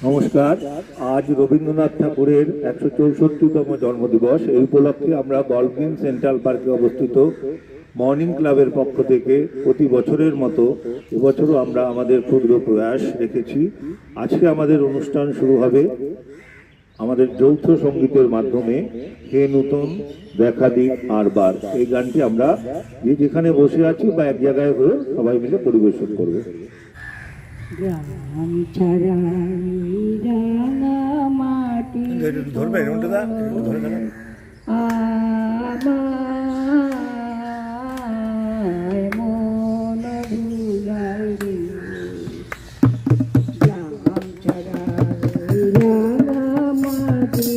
নমস্কার। আজ রবীন্দ্রনাথ ঠাকুরের 164তম জন্মদিবস। এই উপলক্ষে আমরা গল্ফগ্রিন সেন্ট্রাল পার্কে অবস্থিত মর্নিং ক্লাবের পক্ষ থেকে প্রতি বছরের মতো এবছরও আমরা আমাদের ক্ষুদ্র প্রয়াস রেখেছি। আজকে আমাদের অনুষ্ঠান শুরু হবে আমাদের যৌথ সঙ্গীতের মাধ্যমে হে নূতন দেখা দিক আর বার। এই গানটি আমরা যে যেখানে বসে আছি বা এক জায়গায় হয়ে সবাই মিলে পরিবেশন করব। গ্রাম ছাড়া রাঙা মাটি ধরবে আমার মন ভুলাই রে। গ্রাম ছাড়া রাঙা মাটি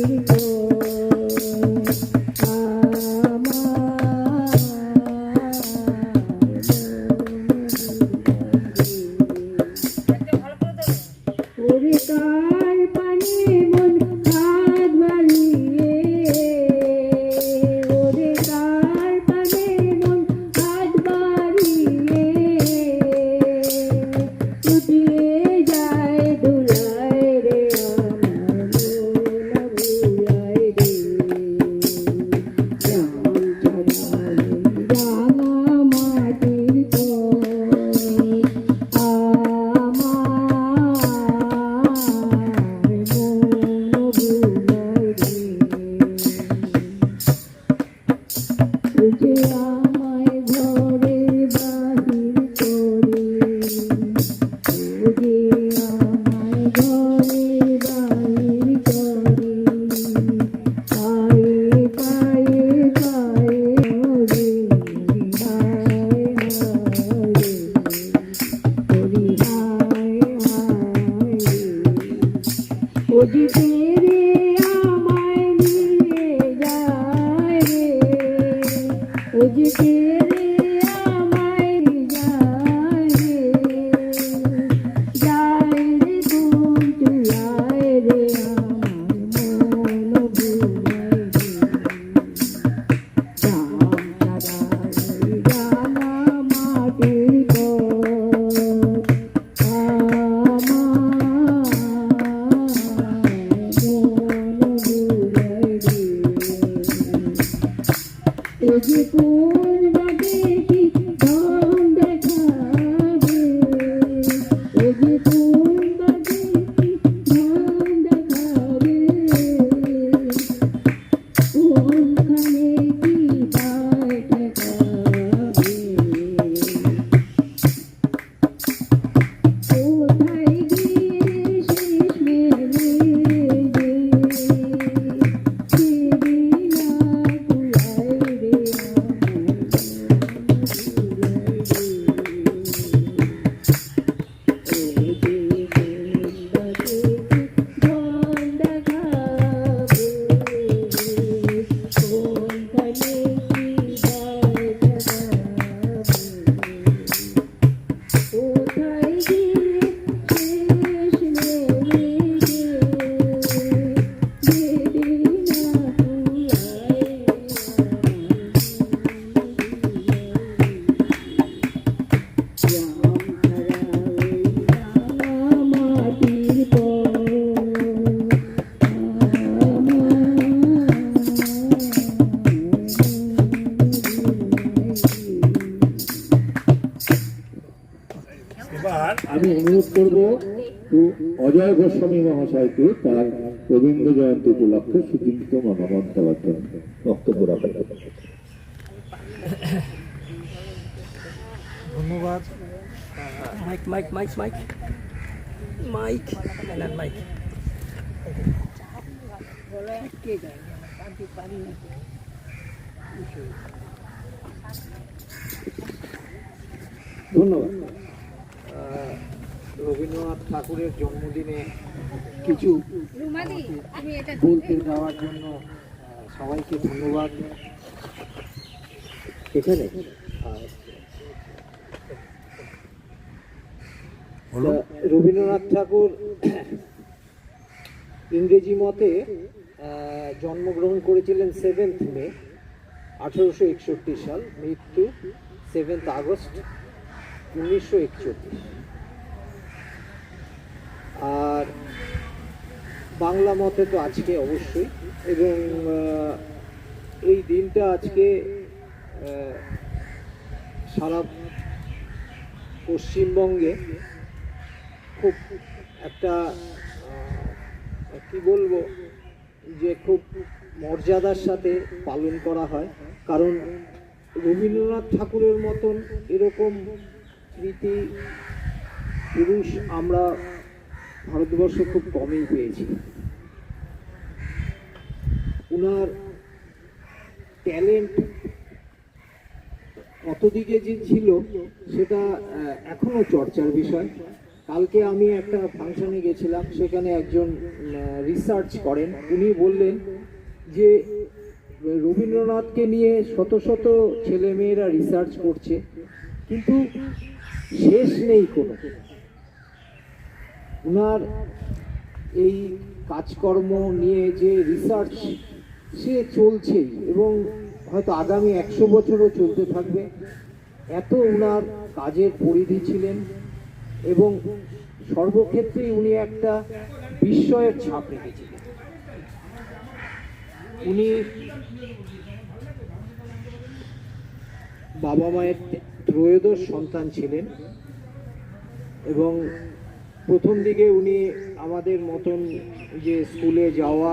আমি অনুরোধ করব অজয় গোস্বামী মহাশয়কে তার রবীন্দ্র জয়ন্তী উপলক্ষে সুচিন্তিত মতামত দেওয়ার জন্য বক্তব্য রাখার। ধন্যবাদ। Mike mike mike mike mike mike ধন্যবাদ। রবীন্দ্রনাথ ঠাকুরের জন্মদিনে কিছু বলতে যাওয়ার জন্য সবাইকে ধন্যবাদ। এখানে রবীন্দ্রনাথ ঠাকুর ইংরেজি মতে জন্মগ্রহণ করেছিলেন 7 মে 1861 সাল, মৃত্যু 7 আগস্ট 1941। আর বাংলা মতে তো আজকে অবশ্যই, এবং এই দিনটা আজকে সারা পশ্চিমবঙ্গে খুব একটা কি বলবো যে খুব মর্যাদার সাথে পালন করা হয়, কারণ রবীন্দ্রনাথ ঠাকুরের মতন এরকম কৃতি পুরুষ আমরা ভারতবর্ষে খুব কমই পেয়েছি। উনার ট্যালেন্ট কতদিকে যে ছিল সেটা এখনো চর্চার বিষয়। কালকে আমি একটা ফাংশনে গেছিলাম, সেখানে একজন রিসার্চ করেন, উনি বললেন যে রবীন্দ্রনাথকে নিয়ে শত শত ছেলেমেয়েরা রিসার্চ করছে, কিন্তু শেষ নেই কোনো। উনার এই কাজকর্ম নিয়ে যে রিসার্চ সে চলছেই, এবং হয়তো আগামী 100 বছরও চলতে থাকবে। এত উনার কাজের পরিধি ছিলেন, এবং সর্বক্ষেত্রেই উনি একটা বিস্ময়ের ছাপ রেখেছিলেন। উনি বাবা মায়ের ত্রয়োদশ সন্তান ছিলেন, এবং প্রথম দিকে উনি আমাদের মতন যে স্কুলে যাওয়া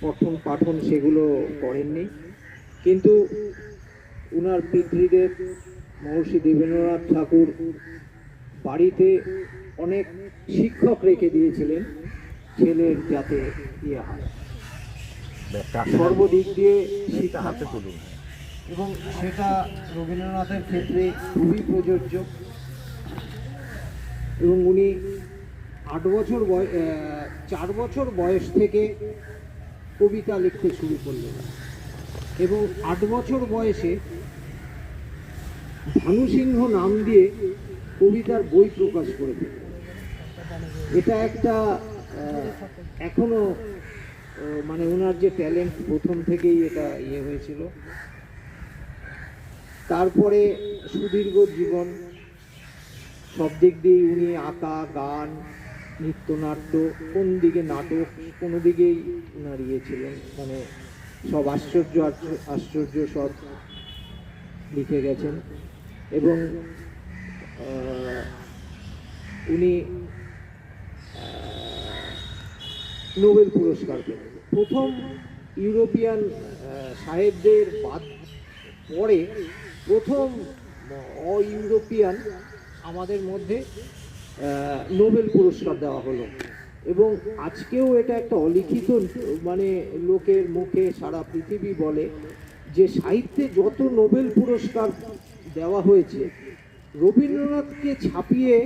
পঠন পাঠন সেগুলো করেননি, কিন্তু উনার পিতৃদেব মহর্ষি দেবেন্দ্রনাথ ঠাকুর বাড়িতে অনেক শিক্ষক রেখে দিয়েছিলেন ছেলের যাতে ইয়ে হয়, সর্বদিক দিয়ে শিক্ষা হাতে তুলুন, এবং সেটা রবীন্দ্রনাথের ক্ষেত্রে খুবই প্রযোজ্য। এবং উনি 4 বছর বয়স থেকে কবিতা লিখতে শুরু করলেন, এবং 8 বছর বয়সে ভানুসিংহ নাম দিয়ে কবিতার বই প্রকাশ করে দিলেন। এটা একটা এখনো মানে ওনার যে ট্যালেন্ট প্রথম থেকেই এটা ইয়ে হয়েছিল। তারপরে সুদীর্ঘ জীবন, সব দিক দিয়ে উনি আঁকা, গান, নৃত্যনাট্য, কোন দিকে নাটক, কোনো দিকেই উনার ইয়ে ছিলেন, মানে সব আশ্চর্য সব লিখে গেছেন। এবং উনি নোবেল পুরস্কার পেলেন। প্রথম ইউরোপিয়ান সাহেবদের বাদ পরে প্রথম ইউরোপিয়ান আমাদের মধ্যে নোবেল পুরস্কার দেওয়া হলো, এবং আজকেও এটা একটা অলিখিত মানে লোকের মুখে সারা পৃথিবী বলে যে সাহিত্যে যত নোবেল পুরস্কার দেওয়া হয়েছে রবীন্দ্রনাথকে ছাপিয়ে,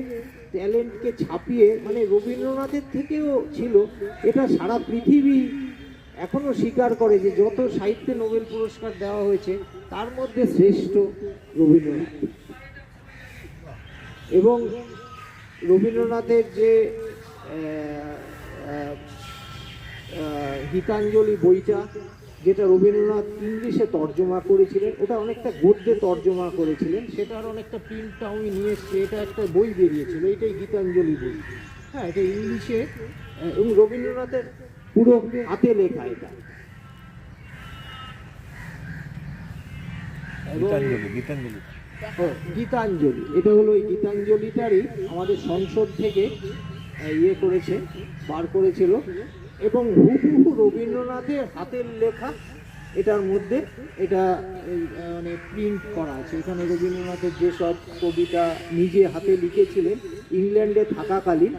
ট্যালেন্টকে ছাপিয়ে, মানে রবীন্দ্রনাথের থেকেও ছিল, এটা সারা পৃথিবী এখনো স্বীকার করে যে যত সাহিত্যে নোবেল পুরস্কার দেওয়া হয়েছে তার মধ্যে শ্রেষ্ঠ রবীন্দ্রনাথ। এবং রবীন্দ্রনাথের যে গীতাঞ্জলি বইটা, যেটা রবীন্দ্রনাথ ইংলিশে তর্জমা করেছিলেন, ওটা অনেকটা গদ্যে তর্জমা করেছিলেন, সেটার অনেকটা প্রিন্টটা আমি নিয়ে এসেছি। এটা একটা বই বেরিয়েছিল, এটাই গীতাঞ্জলি বই। হ্যাঁ, এটা ইংলিশে, এবং রবীন্দ্রনাথের পুরো হাতে লেখা এটা। গীতাঞ্জলি, এটা হলো এই গীতাঞ্জলিটারই আমাদের সংসদ থেকে ইয়ে করেছে, বার করেছিল, এবং হুবহু রবীন্দ্রনাথের হাতের লেখা এটার মধ্যে, এটা মানে প্রিন্ট করা আছে। এখানে রবীন্দ্রনাথের যেসব কবিতা নিজে হাতে লিখেছিলেন ইংল্যান্ডে থাকাকালীন,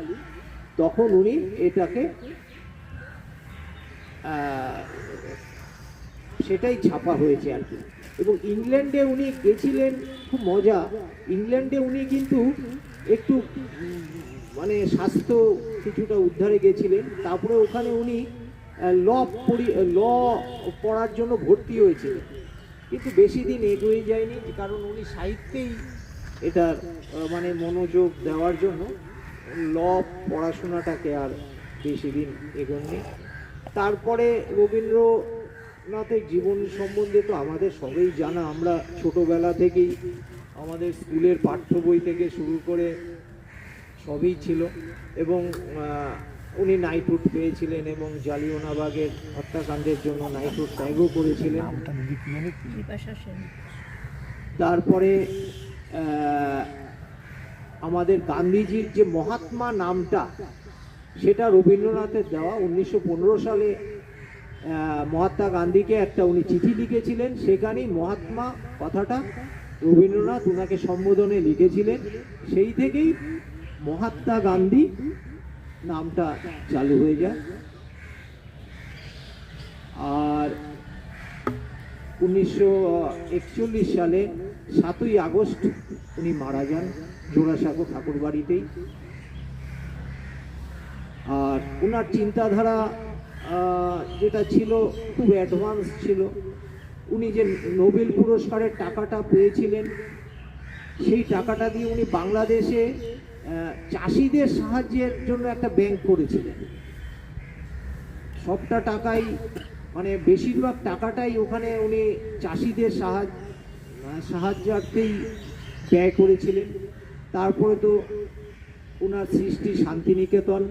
তখন উনি এটাকে সেটাই ছাপা হয়েছে আর কি। এবং ইংল্যান্ডে উনি গেছিলেন, খুব মজা, ইংল্যান্ডে উনি কিন্তু একটু মানে স্বাস্থ্য কিছুটা উদ্ধারে গেছিলেন, তারপরে ওখানে উনি ল পড়ার জন্য ভর্তি হয়েছিলেন, কিন্তু বেশি দিন এগোয়ে যায়নি, কারণ উনি সাহিত্যেই এটার মানে মনোযোগ দেওয়ার জন্য ল পড়াশোনাটাকে আর বেশি দিন এগোননি। তারপরে রবীন্দ্রনাথের জীবন সম্বন্ধে তো আমাদের সবাই জানা, আমরা ছোটবেলা থেকেই আমাদের স্কুলের পাঠ্য বই থেকে শুরু করে সবই ছিল। এবং উনি নাইটহুড পেয়েছিলেন এবং জালিয়ানওয়ালাবাগের হত্যাকাণ্ডের জন্য নাইটহুড ত্যাগও করেছিলেন। বিপাশা সেন। তারপরে আমাদের গান্ধীজির যে মহাত্মা নামটা, সেটা রবীন্দ্রনাথের দেওয়া। 1915 সালে মহাত্মা গান্ধীকে একটা উনি চিঠি লিখেছিলেন, সেখানেই মহাত্মা কথাটা রবীন্দ্রনাথ ওনাকে সম্বোধনে লিখেছিলেন। সেই থেকেই মহাত্মা গান্ধী নামটা চালু হয়ে যায়। আর 1941 সালে 7ই আগস্ট উনি মারা যান জোড়াসাঁকো ঠাকুর বাড়িতেই। আর ওনার চিন্তাধারা যেটা ছিল খুব অ্যাডভান্স ছিল। উনি যে নোবেল পুরস্কারের টাকাটা পেয়েছিলেন, সেই টাকাটা দিয়ে উনি বাংলাদেশে চাষিদের সাহায্যের জন্য একটা ব্যাংক করেছিলেন। সবটা টাকাই মানে বেশিরভাগ টাকাটাই ওখানে উনি চাষিদের সাহায্যার্থেই ব্যয় করেছিলেন। তারপরে তো ওনার সৃষ্টি শান্তিনিকেতন,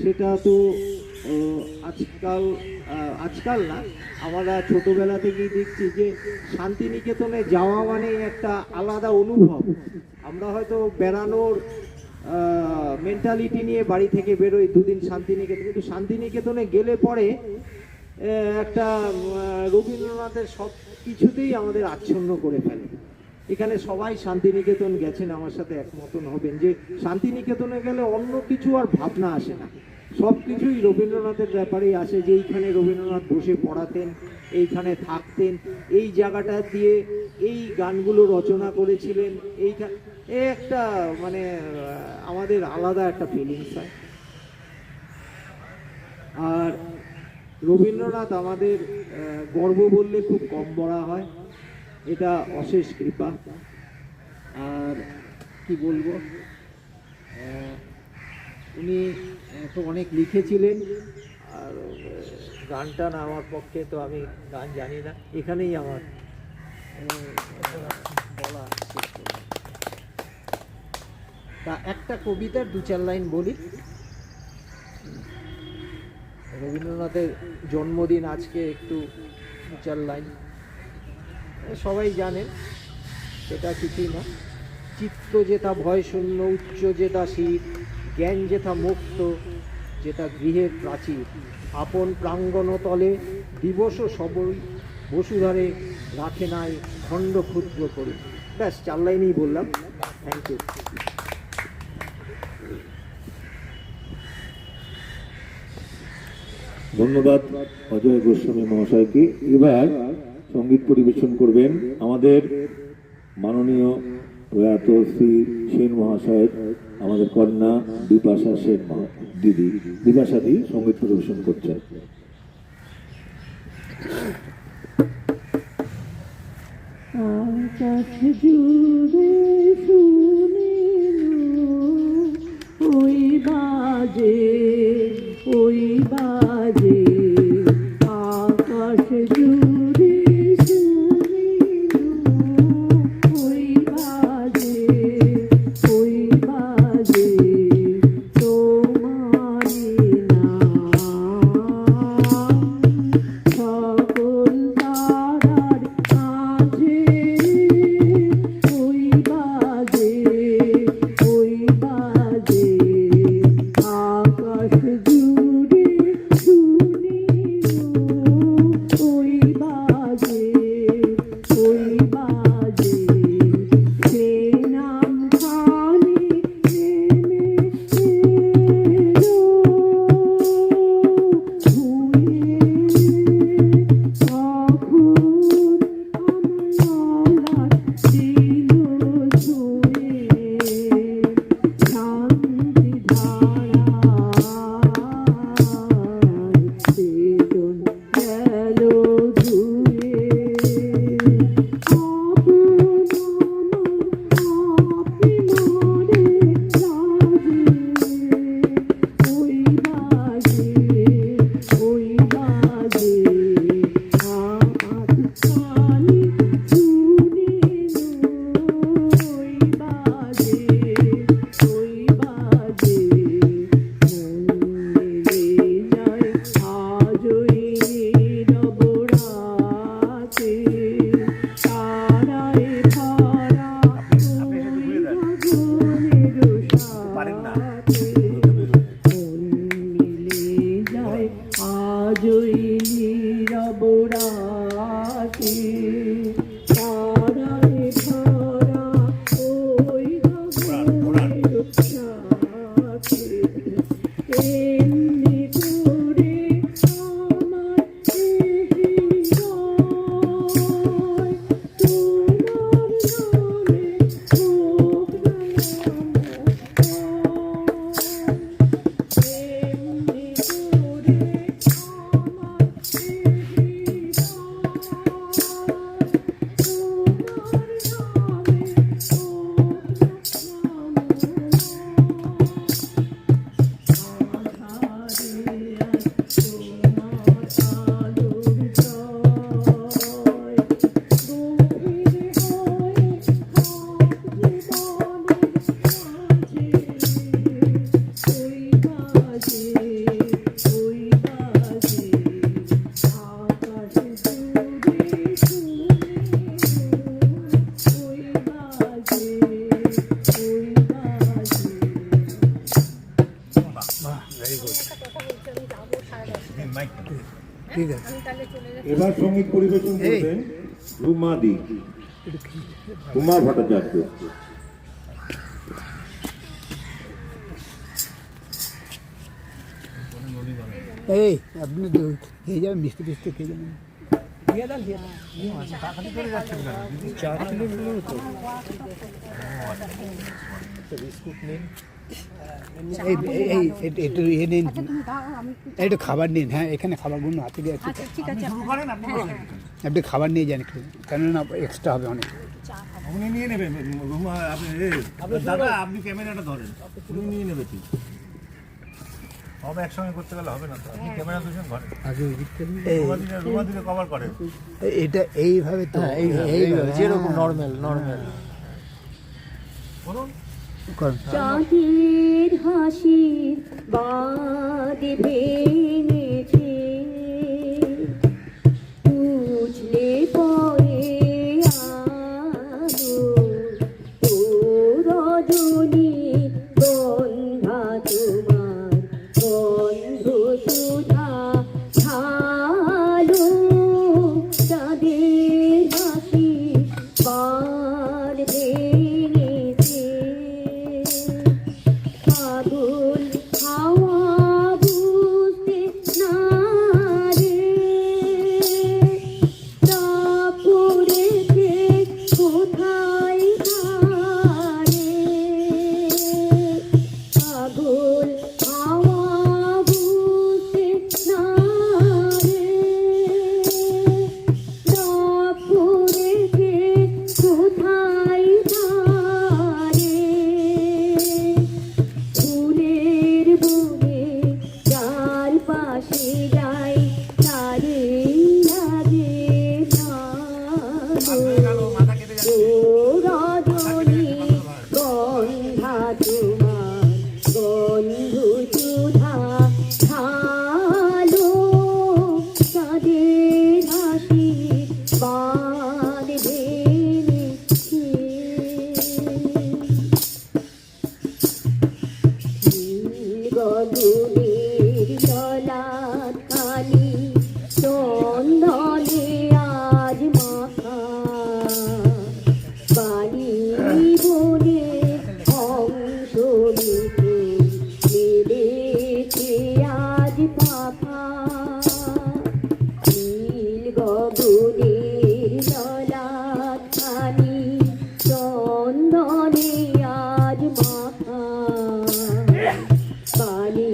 সেটা তো আজকাল না, আমরা ছোটবেলা থেকেই দেখছি যে শান্তিনিকেতনে যাওয়া মানে একটা আলাদা অনুভব। আমরা হয়তো বেড়ানোর মেন্টালিটি নিয়ে বাড়ি থেকে বেরোই দুদিন শান্তিনিকেতন, কিন্তু শান্তিনিকেতনে গেলে পরে একটা রবীন্দ্রনাথের সব কিছুতেই আমাদের আচ্ছন্ন করে ফেলে। এখানে সবাই শান্তিনিকেতন গেছেন, আমার সাথে একমতন হবেন যে শান্তিনিকেতনে গেলে অন্য কিছু আর ভাবনা আসে না, সব কিছুই রবীন্দ্রনাথের ব্যাপারেই আসে। যে এইখানে রবীন্দ্রনাথ বসে পড়াতেন, এইখানে থাকতেন, এই জায়গাটা দিয়ে এই গানগুলো রচনা করেছিলেন, এইখানে একটা মানে আমাদের আলাদা একটা ফিলিংস হয়। আর রবীন্দ্রনাথ আমাদের গর্ব বললে খুব কম বলা হয়, এটা অশেষ কৃপা। আর কি বলবো, উনি তো অনেক লিখেছিলেন। আর গানটা না আমার পক্ষে, তো আমি গান জানি না, এখানেই আমার বলা শেষ করলাম। তা একটা কবিতার 2-4 লাইন বলি। রবীন্দ্রনাথের জন্মদিন আজকে, একটু 2-4 লাইন। সবাই জানেন, সেটা কিছুই না। চিত্ত যেথা ভয় শূন্য, উচ্চ যেথা শীত, জ্ঞান যেথা মুক্ত, যেটা গৃহের প্রাচীর, আপন প্রাঙ্গণ তলে দিবস সবই বসুধারে রাখে নাই খণ্ড ক্ষুদ্র করে। ব্যাস 4 লাইনেই বললাম। Thank you. ধন্যবাদ অজয় গোস্বামী মহাশয়কে। এবার সঙ্গীত পরিবেশন করবেন আমাদের মাননীয় প্রয়াত শ্রী সেন মহাশয়ের আমাদের কন্যা বিপাশা সেন দিদি। বিপাশাদি সঙ্গীত পরিবেশন করছেন। আকাশ জুড়ে শুনিলু ওই বাজে আকাশ জুড়ে শুনিলু ওই বাজে তোমারি নাম সকল তারার মাঝে ওই বাজে আকাশ জুড়ে শুনিলু ওই বাজে সে নাম খানি নেমে এলো ভুঁয়ে, তখন আমার দিল ছুঁয়ে শান্তি ধারায় সেজন গেল ধুয়ে। ওই বাজে মন মিলে যায় আজই নীরব রাতে তারায় ভরা ওই গগনের সাথে এমনি করে আমার এই হৃদয় তোমার নামে হোক না এমনি করে আমার এই ঠিক আছে। এবার সঙ্গীত পরিবেশন করবেন রুমাদি, উমা ভট্টাচার্য। এই আপনি তো খেয়ে যাবেন, মিষ্টি ফিষ্টি খেয়ে যাবেন। এই এই একটু ইয়ে নিন, একটু খাবার নিন। হ্যাঁ, এখানে খাবারগুলো হাতে দিয়ে আছে, আপনি খাবার নিয়ে যান একটু, কেননা এক্সট্রা হবে অনেক। উনি নিয়ে নেবেন রুমা, আপনি দাদা আপনি ক্যামেরাটা ধরেন, উনি নিয়ে নেবে। ঠিক হবে, একসঙ্গে করতে গেলে হবে না তো, আপনি ক্যামেরা দুজন ধরেন, আগে ওই দিকটা রুমা দিকে কভার করেন। এটা এইভাবে তো, এইভাবে যেরকম নর্মাল বলুন। চাঁদের হাসির বাদ ভেঙেছে বুঝলে পরে আলো ও রজনী গন্ধা তোমার গন্ধ সুধা ভালো চাঁদের হাসির বাদ ভেঙেছে ফাগুন হাওয়া বুঝতে না রে তাপ করেছে কোথায় ধারে ফাগুন হাওয়া বুঝতে না রে তাপ করেছে কোথায় ধারে ফুলের বনে যার পাশে যাই তারে লাগে ভালো ও রজনী গন্ধা তোমার গন্ধ সুধা ভালো চাঁদের হাসি বাদ ভেঙেছে গগনের ললাট কালি চন্দনে আজ মাখা বালি বনে হংস রূপে মেলেছে আজ পাখা নীল গগনের ললাট কালি চন্দনে আজ মাখা পানি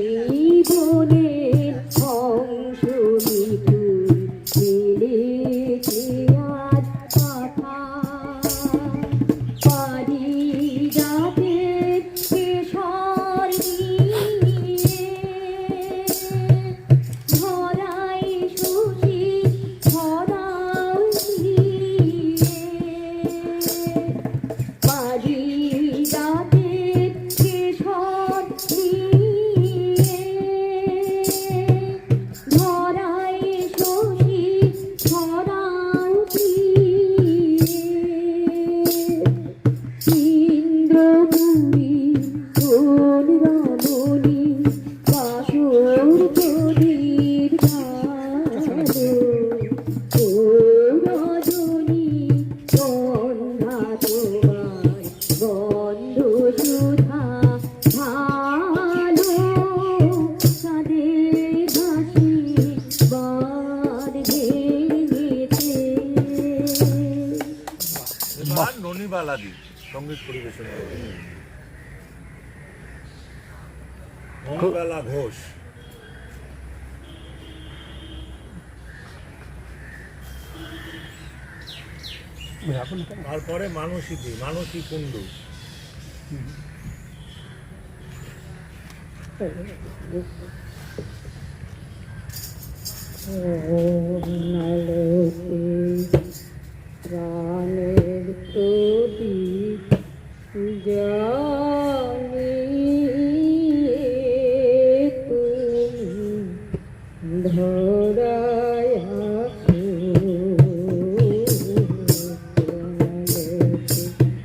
সঙ্গীত পরিবেশন করবেন মঙ্গলা ঘোষ। তারপরে মানসী কুণ্ডু। প্রাণের প্রদীপ জানি তুমি ধরায় আছো,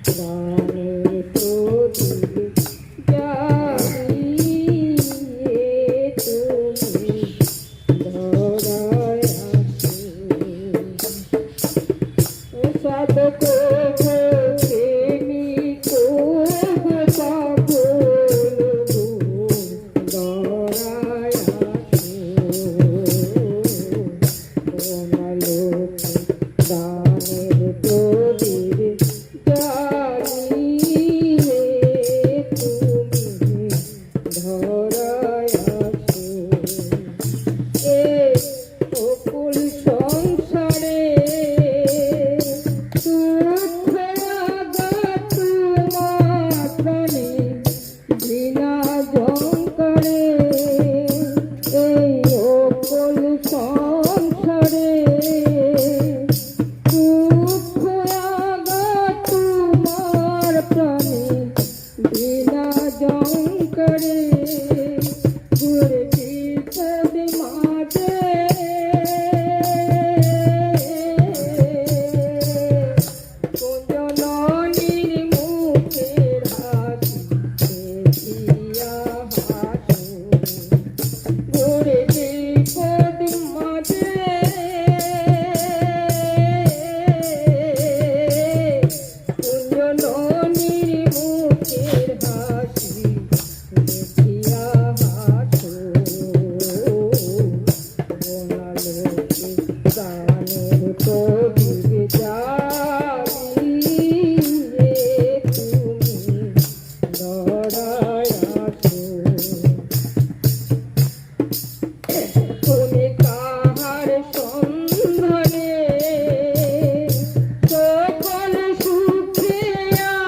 প্রাণের প্রদীপ জানি তুমি ধরায় আছো। সাধকো প্রেমিকো পাগল দরায় আছো, অনালোক দানের প্রদীপ জ্বালিয়ে তুমি ধরায় আছো। এ অকুল সংসারে দুঃখ আঘাত মাত্রাণে বিনা জঙ্করে, এই অকুল সংসারে দুঃখ আঘাত তোমার প্রাণে বিনা জঙ্করে, দূরে বিপদ মাঝে কুঞ্জননীর মুখের হাসি দেখিয়া হাসো, দূরে বিপদ মাঝে কুঞ্জননীর মুখের হাসি দেখিয়া হাসো, বনালোকে গানের প্রদীপ জ্বালিয়ে তুমি ধরায় আছো। তুমি কাহার সন্ধানে সকল সুখে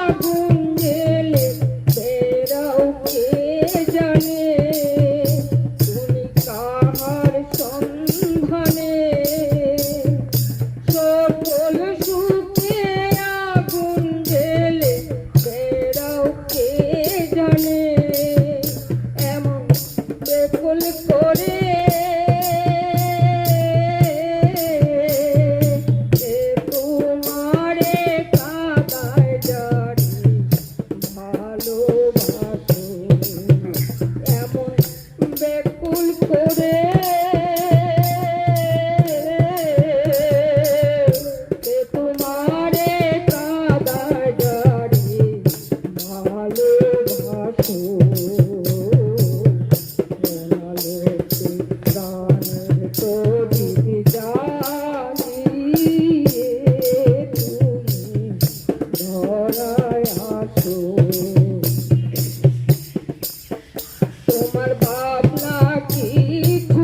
আগুন জেলে বেরাও কে জানে, তুমি কাহার সন্ধানে সকল সুখে আগুন জেলে বেরাও কে জানে, এমন বেকুল করে তোমারে কাদায় জারি ভালোবাসো, এমন বেকুল করে তোমারে কাদায় জারি ভালোবাসো, বনালোকে গানের প্রদীপ জ্বালিয়ে তুমি ধরায় আছো। তোমার ভাবনা কিছু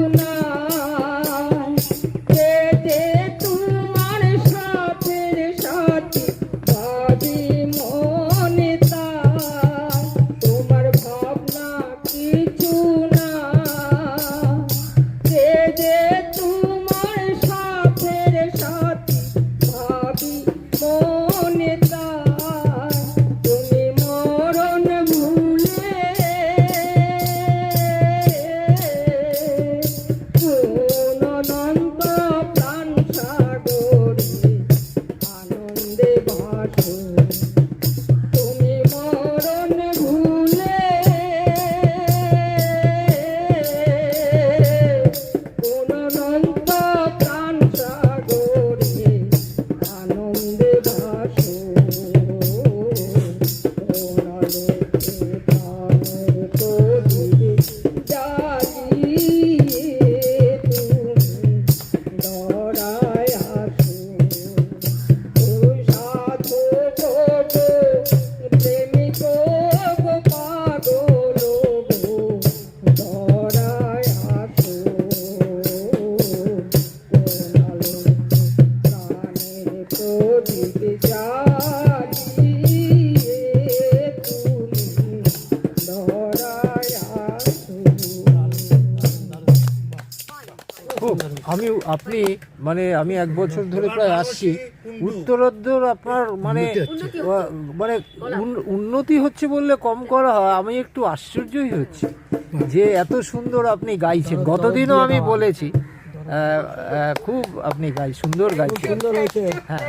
আপনি মানে আমি 1 বছর ধরে প্রায় আসছি, উত্তরোত্তর আপনার মানে মানে উন্নতি হচ্ছে বললে কম করা হয়। আমি একটু আশ্চর্যই হচ্ছি যে এত সুন্দর আপনি গাইছেন। গতদিনও আমি বলেছি খুব আপনি সুন্দর গাইছেন। হ্যাঁ,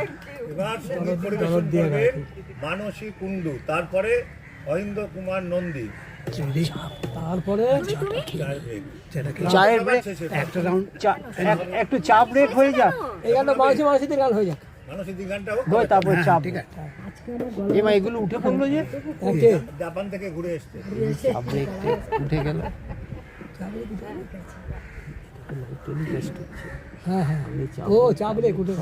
এবার সঙ্গীত পরিবেশন করবে মানসী কুণ্ডু, তারপরে অরিন্দ্র কুমার নন্দী। তারপরে চায়ের ব্রেক, একটা রাউন্ড একটু চা ব্রেক হয়ে যাক, এই গানটা মানসিতে গান হয়ে যাক। মানসী দি গানটা হোক। হয় তারপর চা ঠিক ব্রেক। আছে। এমা এগুলো উঠে পড়লো যে ওকে জাপান থেকে ঘুরে এসছে। চা ব্রেক উঠে গেল। হ্যাঁ হ্যাঁ ও চাপলে কুটে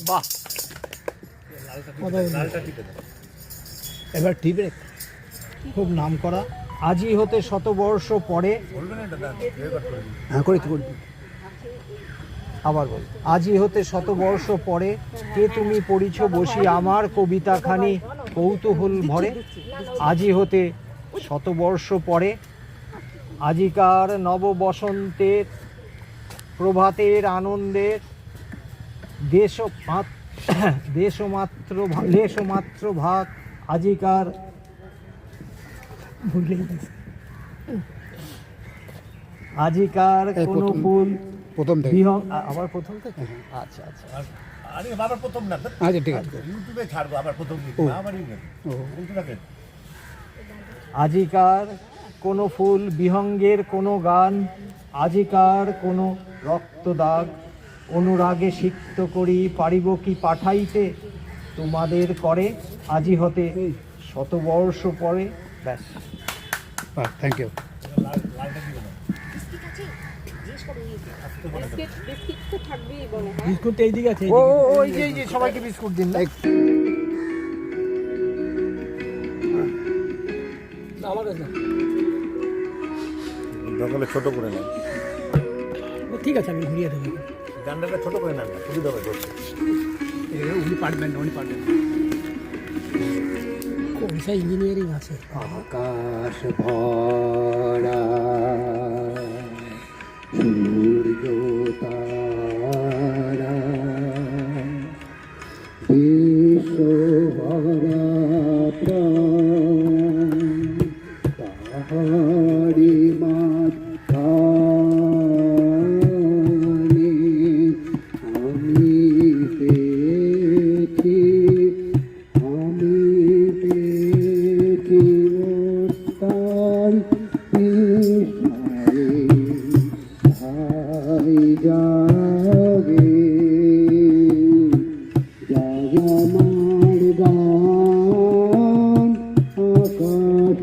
বাহ, লালটা টিপে দাও। এবার টি ব্রেক খুব নাম করা। আজই হতে শতবর্ষ পরে, বলবেন এটা দাদা, রেকর্ড করে দিন। হ্যাঁ করে করি। আবার বল, আজই হতে শতবর্ষ পরে কে তুমি পড়িছ বসি আমার কবিতাখানি কৌতূহল ভরে। আজই হতে শতবর্ষ পরে, আজিকার নববসন্তের প্রভাতের আনন্দের লেশমাত্র ভাগ আজিকার আজিকার এই কোন প্রথম- ফুল প্রথম থেকে আবার প্রথম থেকে। আচ্ছা আচ্ছা, আরে আবার প্রথম না, আচ্ছা ঠিক আছে। ইউটিউবে ছাড়বো আবার প্রথম দিন। ও। আবার ইউটিউবে ও বলতে থাকেন। আজিকার কোনো ফুল বিহঙ্গের কোনো গান, আজিকার কোনো রক্তদাগ অনুরাগে সিক্ত করি পারিব কি পাঠাইতে তোমাদের করে। আজি হতে শতবর্ষ পরে। ব্যাস, থ্যাংক ইউ। বিস্কুট এইদিকে আছে ও ওই যে সবাইকে বিস্কুট দিন না। আমার কাছে সকালে ছোট করে নেন। ঠিক আছে আমি ঘুরিয়ে দেবো। গানটা ছোট করে নেন না, সুবিধা হবে করতে। উনি পারবেন না, উনি পারবেন না। ওইসা ইঞ্জিনিয়ারিং আছে। আকাশ ভরা সূর্য তারা বিশ্ব ভরা প্রাণ পাহাড়ি মাঝখানে আমি পেয়েছি তার বিষয়ে ভাই জাগে জাগে আমার গান আকাশ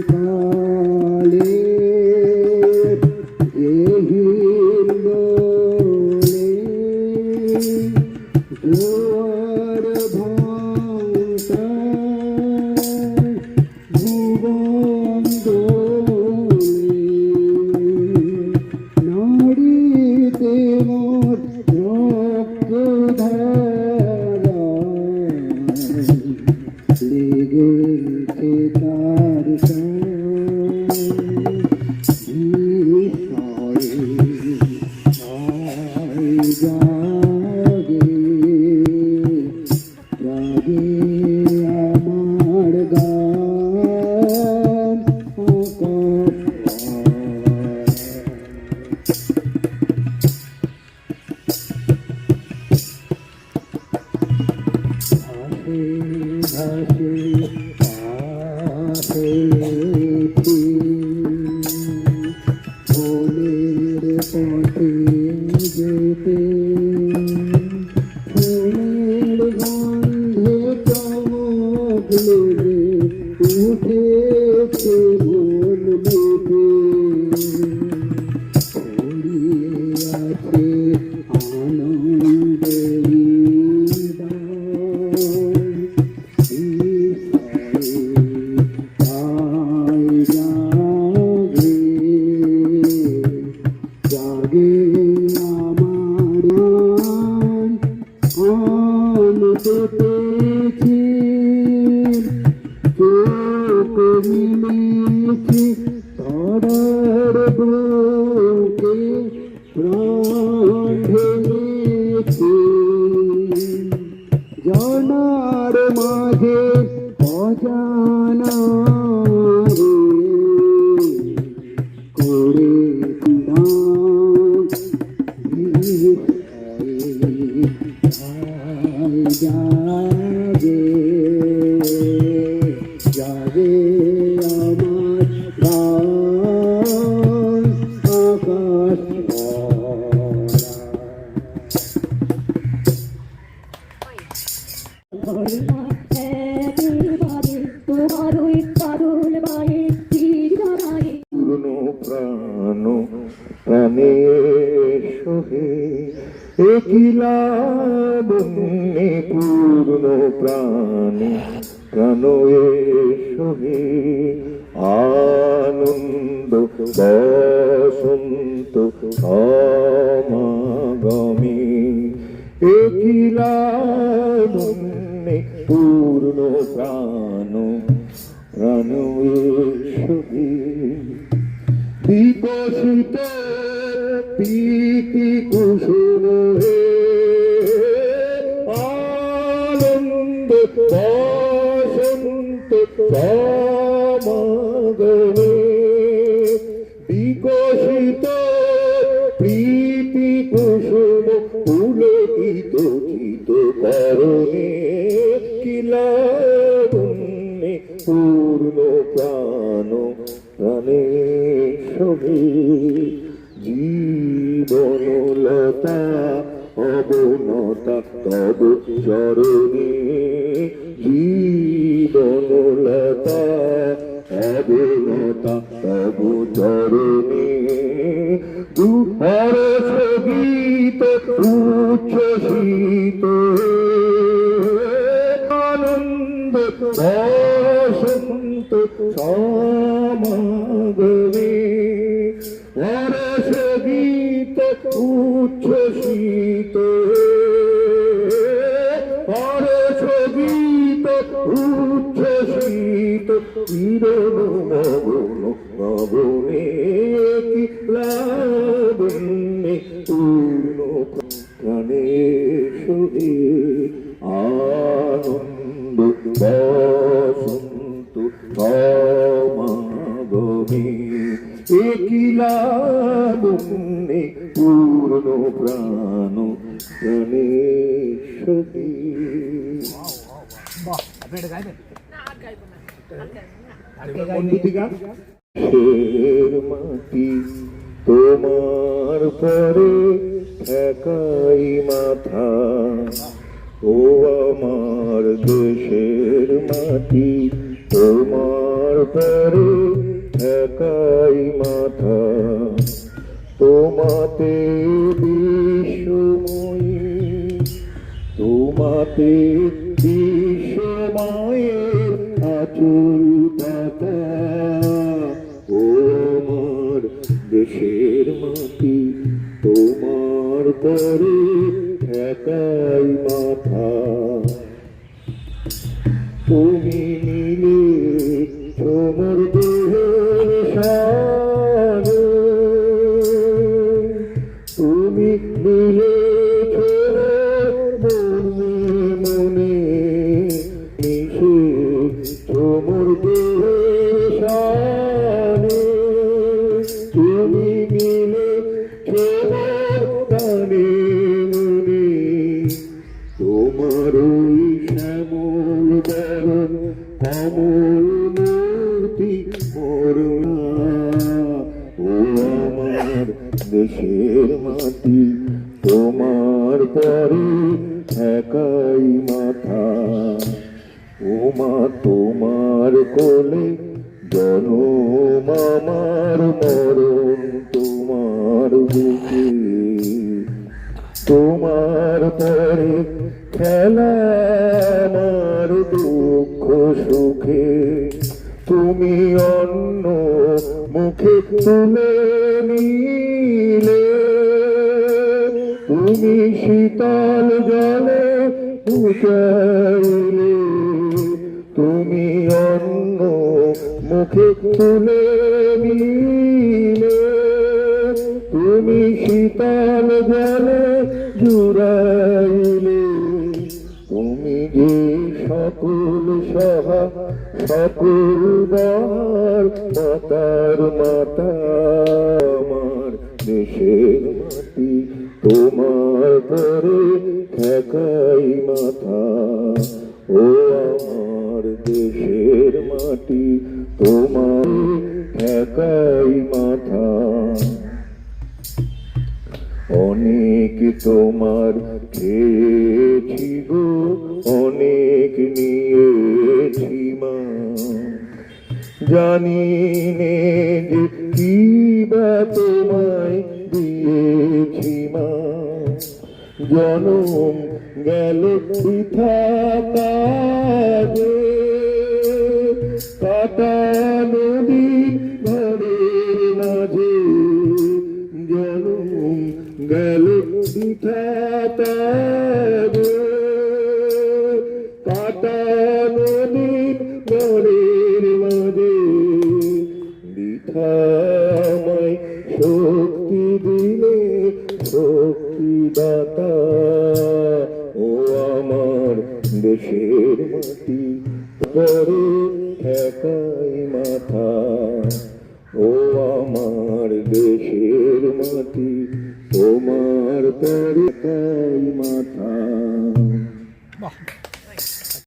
কালে জোয়ার ভাঙা ভুবন নারীতে মোর রক্ত ধারা লেগেছে তার জাগে জাগে আমার গান ভাসে ভাসে আসেছি ফুলের পথে যেতে ফুলের গন্ধে চমক লেগে উঠেছে মন মেতে ছড়িয়ে আছে আনন্দেরই জাগে আমার পেয়েছি চোখ মিলেছি ধরার বুকে প্রাণ ঢেলেছি জানার মাঝে অজানা রে করে দান জাগে জাগে আমার প্রাণ আকাশ পুরনো প্রাণ প্রাণে সোহে একিলা বন্যে পূর্ণ প্রাণে প্রাণ সোহে আনন্দ বসন্ত সমাগমে একিলা বন্যে পূর্ণ প্রাণ প্রাণ সোহে বিকশিত প্রীতি কুসুম হে আনন্দ বসন্ত সমাগমে বিকশিত প্রীতি কুসুম পুলকিত চিত করণে কিলা পূর্ণ প্রাণ প্রাণে সবে জীবনলতা অবনতা তব চরণে জীবনলতা অবনতা মানবতা তব চরণে দুহর সগীত উচ্ছ্বসিত আনন্দ বসন্ত সমাগমে হরস গীত উচ্ছ্বসিত হরস গীত উচ্ছ্বসিত কিরণ মগন মগনে কি লাবণ্যে পূর্ণ প্রাণে সহে আনন্দ বসন্ত সমাগমে একিলা বন্যে পূর্ণ প্রাণ প্রাণে সখী। বাহ, আপনি এটা গাইবেন? দেশের মাটি তোমার পরে ঠেকাই মাথা, ও আমার দেশের মাটি তোমার পরে ঠেকাই মাথা। তোমাতে বিশ্বময়ী তোমাতে বিশ্বময়ের আচল পাতা, ও আমার দেশের মাটি তোমার পরে ঠেকাই মাথা। তুমি নিলে তোমার দেহের সারে, তুমি নিলে মনে মিশে তোমার দেহের সারে, তুমি মিলে তোমার প্রাণে মনে তোমার ওই শ্যামল বরণ কমল মূর্তি মরুণা, ও আমার দেশের মাটি তোমার পরে ঠেকাই মাথা। ও মা তোমার কোলে জনম আমার মরণ তোমার বুকে, তোমার পরে খেলা আমার দুঃখ সুখে। তুমি অন্য মুখে তুলে নিলে, তুমি শীতল জলে বুঝাইলে, তুমি অন্য মুখে তুলে নিলে, তুমি শীতল জলে জুড়াইলে। তুমি যে সকল সভা সকল বার মাতার মাতা, আমার দেশের মাটি তোমার পরে ঠেকাই মাথা। ও আমার দেশের মাটি তোমার ঠেকাই মাথা। অনেক তোমার খেয়েছি গো অনেক নিয়েছি মা, জানি নে যে কি বা তোমায় দিয়েছি মা। জনম গেল বৃথা কাজে, কাটানো দিন ঘরের মাঝে। জনম গেল বৃথা কাজে, কাটানো দিন ঘরের মাঝে। বৃথাময় শক্তি দিলে শক্তিদাতা, ও আমার দেশের মাটি পরে ঠেকাই মাথা। ও আমার দেশের মাটি